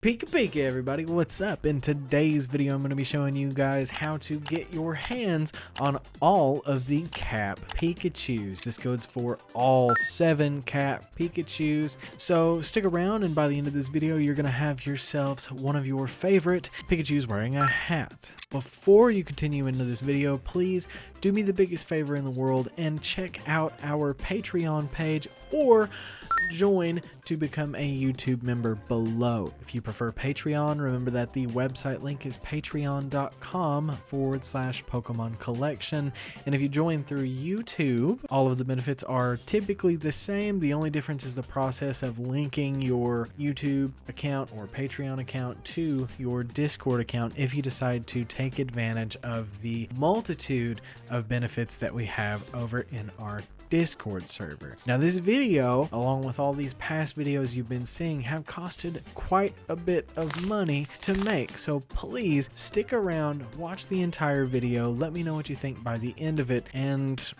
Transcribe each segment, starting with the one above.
Pika Pika everybody, what's up? In today's video I'm going to be showing you guys how to get your hands on all of the Cap Pikachus. This goes for all 7 Cap Pikachus, so stick around and by the end of this video you're going to have yourselves one of your favorite Pikachus wearing a hat. Before you continue into this video, please do me the biggest favor in the world and check out our Patreon page or join to become a YouTube member below. If you prefer Patreon, remember that the website link is patreon.com/Pokemon collection. And if you join through YouTube, all of the benefits are typically the same. The only difference is the process of linking your YouTube account or Patreon account to your Discord account if you decide to take advantage of the multitude of benefits that we have over in our Discord server. Now this video, along with all these past videos you've been seeing, have costed quite a bit of money to make, so please stick around, watch the entire video, let me know what you think by the end of it, and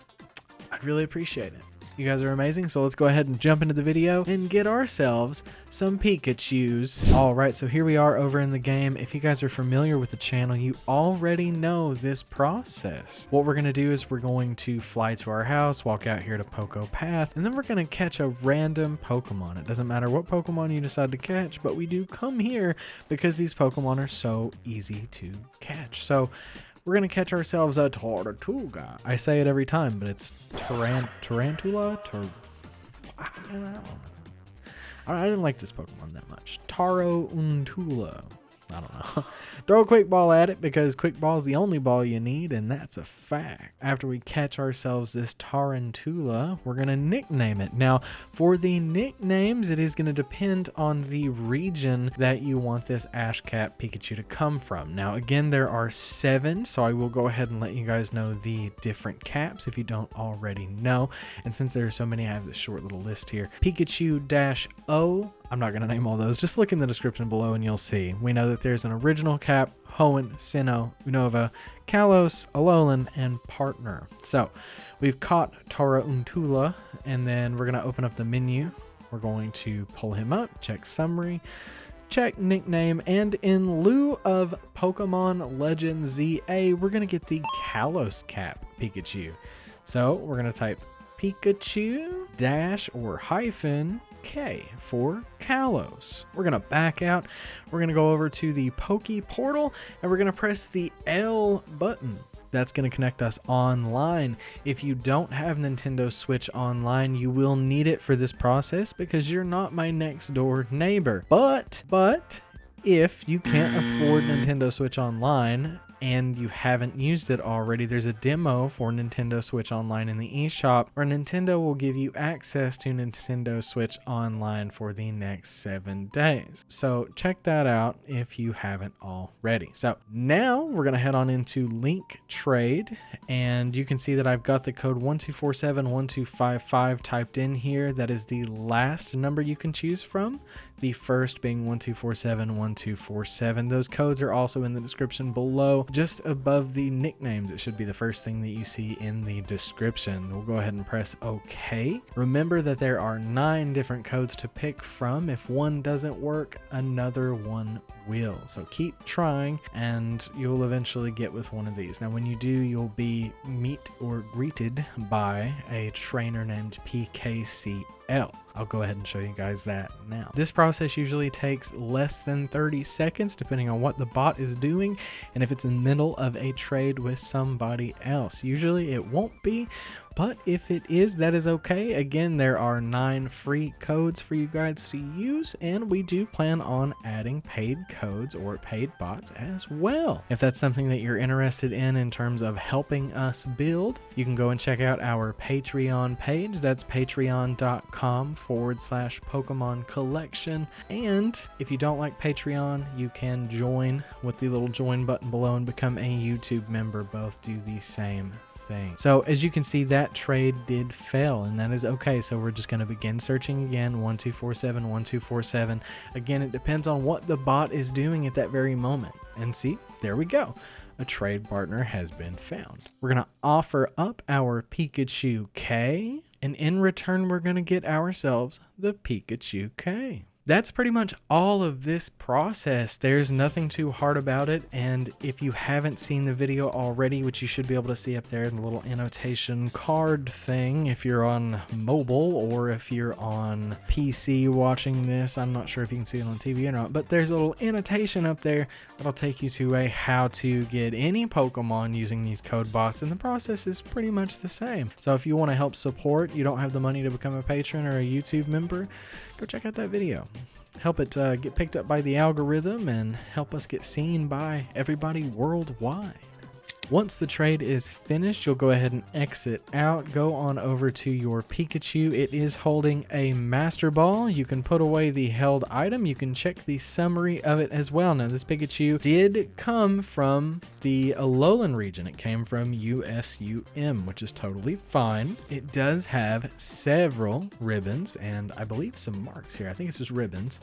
I'd really appreciate it. You guys are amazing, so let's go ahead and jump into the video and get ourselves some Pikachus. Alright, so here we are over in the game. If you guys are familiar with the channel, you already know this process. What we're going to do is we're going to fly to our house, walk out here to Poco Path, and then we're going to catch a random Pokemon. It doesn't matter what Pokemon you decide to catch, but we do come here because these Pokemon are so easy to catch. So we're going to catch ourselves a Tortuga. I say it every time, but it's Tarantula? I don't know. I didn't like this Pokemon that much. Tarantula. I don't know. Throw a quick ball at it because quick ball is the only ball you need, and that's a fact. After we catch ourselves this Tarantula, we're going to nickname it. Now, for the nicknames, it is going to depend on the region that you want this Ash Cap Pikachu to come from. Now, again, there are 7, so I will go ahead and let you guys know the different caps if you don't already know. And since there are so many, I have this short little list here. Pikachu-o. I'm not going to name all those. Just look in the description below and you'll see. We know that there's an original cap, Hoenn, Sinnoh, Unova, Kalos, Alolan, and Partner. So we've caught Tarantula, and then we're going to open up the menu. We're going to pull him up, check summary, check nickname, and in lieu of Pokemon Legends ZA, we're going to get the Kalos Cap Pikachu. So we're going to type Pikachu dash or hyphen K for Kalos. We're going to back out. We're going to go over to the Poke Portal and we're going to press the L button. That's going to connect us online. If you don't have Nintendo Switch Online, you will need it for this process because you're not my next door neighbor. But if you can't afford Nintendo Switch Online and you haven't used it already, there's a demo for Nintendo Switch Online in the eShop where Nintendo will give you access to Nintendo Switch Online for the next 7 days. So check that out if you haven't already. So now we're going to head on into Link Trade, and you can see that I've got the code 12471255 typed in here. That is the last number you can choose from, the first being 12471247. Those codes are also in the description below, just above the nicknames. It should be the first thing that you see in the description. We'll go ahead and press OK. Remember that there are 9 different codes to pick from. If one doesn't work, another one will. So keep trying and you'll eventually get with one of these. Now when you do, you'll be greeted by a trainer named PKCL. I'll go ahead and show you guys that now. This process usually takes less than 30 seconds depending on what the bot is doing and if it's in the middle of a trade with somebody else. Usually it won't be, but if it is, that is okay. Again, there are 9 free codes for you guys to use, and we do plan on adding paid codes or paid bots as well. If that's something that you're interested in terms of helping us build, you can go and check out our Patreon page. That's patreon.com/Pokemon collection. And if you don't like Patreon, you can join with the little join button below and become a YouTube member. Both do the same thing. So as you can see, that trade did fail, and that is okay. So we're just going to begin searching again, 12471247. Again, it depends on what the bot is doing at that very moment. And see, there we go. A trade partner has been found. We're going to offer up our Pikachu-k, and in return, we're going to get ourselves the Pikachu-k. that's pretty much all of this process. There's nothing too hard about it. And if you haven't seen the video already, which you should be able to see up there in the little annotation card thing, if you're on mobile or if you're on PC watching this, I'm not sure if you can see it on TV or not, but there's a little annotation up there that'll take you to a how to get any Pokemon using these code bots, and the process is pretty much the same. So if you want to help support, you don't have the money to become a patron or a YouTube member, go check out that video. Help it get picked up by the algorithm and help us get seen by everybody worldwide. Once the trade is finished, you'll go ahead and exit out. Go on over to your Pikachu. It is holding a Master Ball. You can put away the held item. You can check the summary of it as well. Now, this Pikachu did come from the Alolan region. It came from USUM, which is totally fine. It does have several ribbons and I believe some marks here. I think it's just ribbons.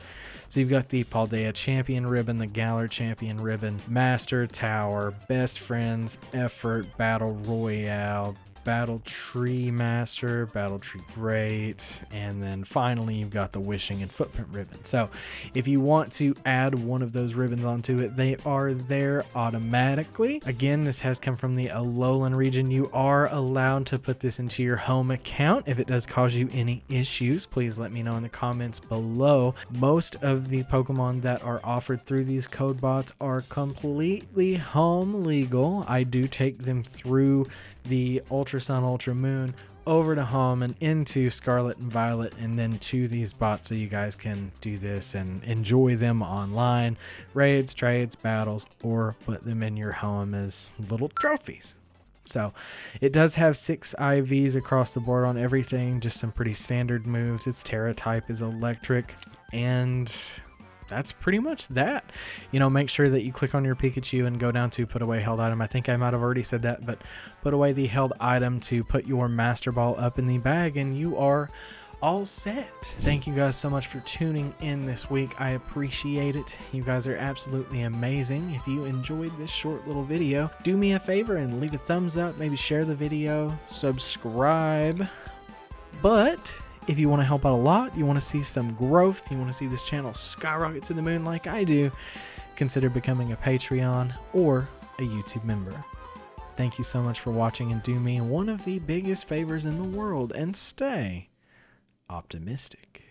So you've got the Paldea Champion ribbon, the Galar Champion ribbon, Master Tower, Best Friends, Effort, Battle Royale, Battle Tree Master, Battle Tree Great, and then finally you've got the Wishing and Footprint ribbon. So if you want to add one of those ribbons onto it, they are there automatically. Again, this has come from the Alolan region. You are allowed to put this into your home account. If it does cause you any issues, please let me know in the comments below. Most of the Pokemon that are offered through these code bots are completely home legal. I do take them through the Ultra Sun, Ultra Moon, over to home and into Scarlet and Violet, and then to these bots so you guys can do this and enjoy them online, raids, trades, battles, or put them in your home as little trophies. So it does have 6 IVs across the board on everything, just some pretty standard moves. Its Terra type is electric, and that's pretty much that. You know, make sure that you click on your Pikachu and go down to put away held item. I think I might have already said that, but put away the held item to put your Master Ball up in the bag and you are all set. Thank you guys so much for tuning in this week. I appreciate it. You guys are absolutely amazing. If you enjoyed this short little video, do me a favor and leave a thumbs up, maybe share the video, subscribe. But if you want to help out a lot, you want to see some growth, you want to see this channel skyrocket to the moon like I do, consider becoming a Patreon or a YouTube member. Thank you so much for watching, and do me one of the biggest favors in the world and stay optimistic.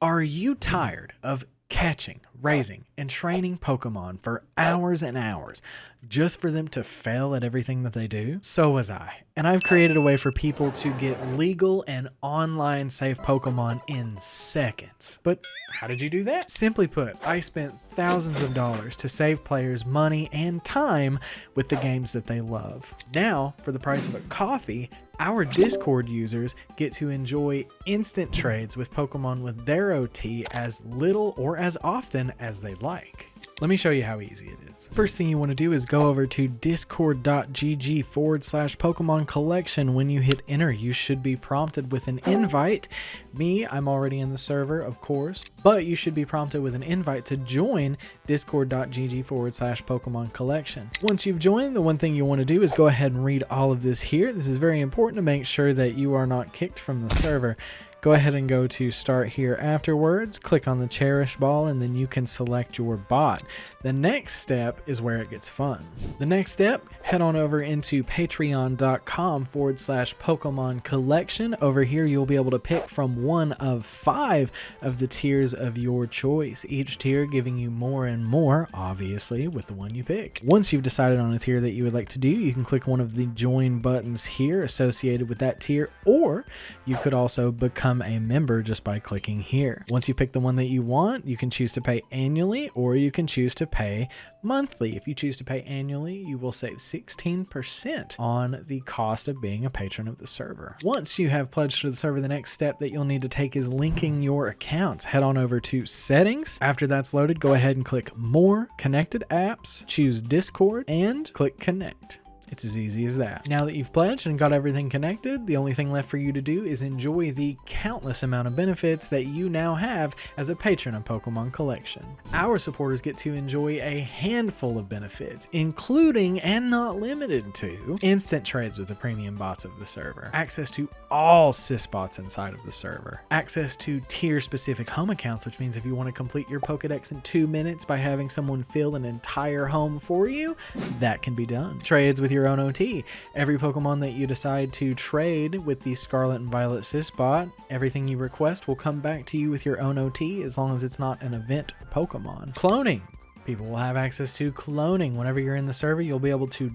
Are you tired of catching, raising, and training Pokemon for hours and hours just for them to fail at everything that they do? So was I. And I've created a way for people to get legal and online safe Pokemon in seconds. But how did you do that? Simply put, I spent thousands of dollars to save players money and time with the games that they love. Now, for the price of a coffee, our Discord users get to enjoy instant trades with Pokemon with their OT as little or as often as they like. Let me show you how easy it is. First thing you want to do is go over to discord.gg/Pokemon collection. When you hit enter, you should be prompted with an invite. Me, I'm already in the server, of course, but you should be prompted with an invite to join discord.gg/Pokemon collection. Once you've joined, the one thing you want to do is go ahead and read all of this here. This is very important to make sure that you are not kicked from the server. Go ahead and go to start here afterwards, click on the cherish ball, and then you can select your bot. The next step is where it gets fun. The next step, head on over into patreon.com/Pokemon collection. Over here, you'll be able to pick from one of 5 of the tiers of your choice, each tier giving you more and more, obviously, with the one you pick. Once you've decided on a tier that you would like to do, you can click one of the join buttons here associated with that tier, or you could also become a member just by clicking here. Once you pick the one that you want, you can choose to pay annually or you can choose to pay monthly. If you choose to pay annually, you will save 16% on the cost of being a patron of the server. Once you have pledged to the server, the next step that you'll need to take is linking your accounts. Head on over to settings. After that's loaded, go ahead and click more, connected apps, choose Discord, and click connect. It's as easy as that. Now that you've pledged and got everything connected, the only thing left for you to do is enjoy the countless amount of benefits that you now have as a patron of Pokemon Collection. Our supporters get to enjoy a handful of benefits, including and not limited to instant trades with the premium bots of the server, access to all SIS bots inside of the server, access to tier specific home accounts, which means if you want to complete your Pokedex in 2 minutes by having someone fill an entire home for you, that can be done. Trades with your own OT. Every Pokemon that you decide to trade with the Scarlet and Violet SIS bot, everything you request will come back to you with your own OT as long as it's not an event Pokemon. Cloning. People will have access to cloning. Whenever you're in the server, you'll be able to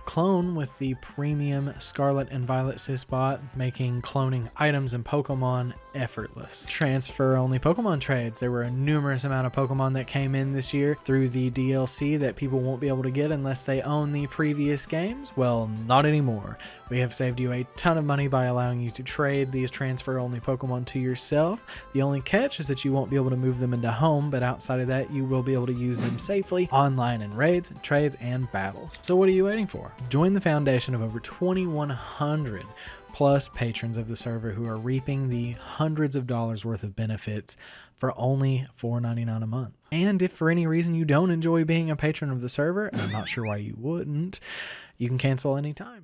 clone with the premium Scarlet and Violet SIS bot, making cloning items and Pokemon effortless. Transfer only Pokemon trades. There were a numerous amount of Pokemon that came in this year through the DLC that people won't be able to get unless they own the previous games. Well, not anymore. We have saved you a ton of money by allowing you to trade these transfer only Pokemon to yourself. The only catch is that you won't be able to move them into home, but outside of that, you will be able to use them safely online in raids, trades, and battles. So what are you waiting for? Join the foundation of over 2,100 plus patrons of the server who are reaping the hundreds of dollars worth of benefits for only $4.99 a month. And if for any reason you don't enjoy being a patron of the server, and I'm not sure why you wouldn't, you can cancel anytime.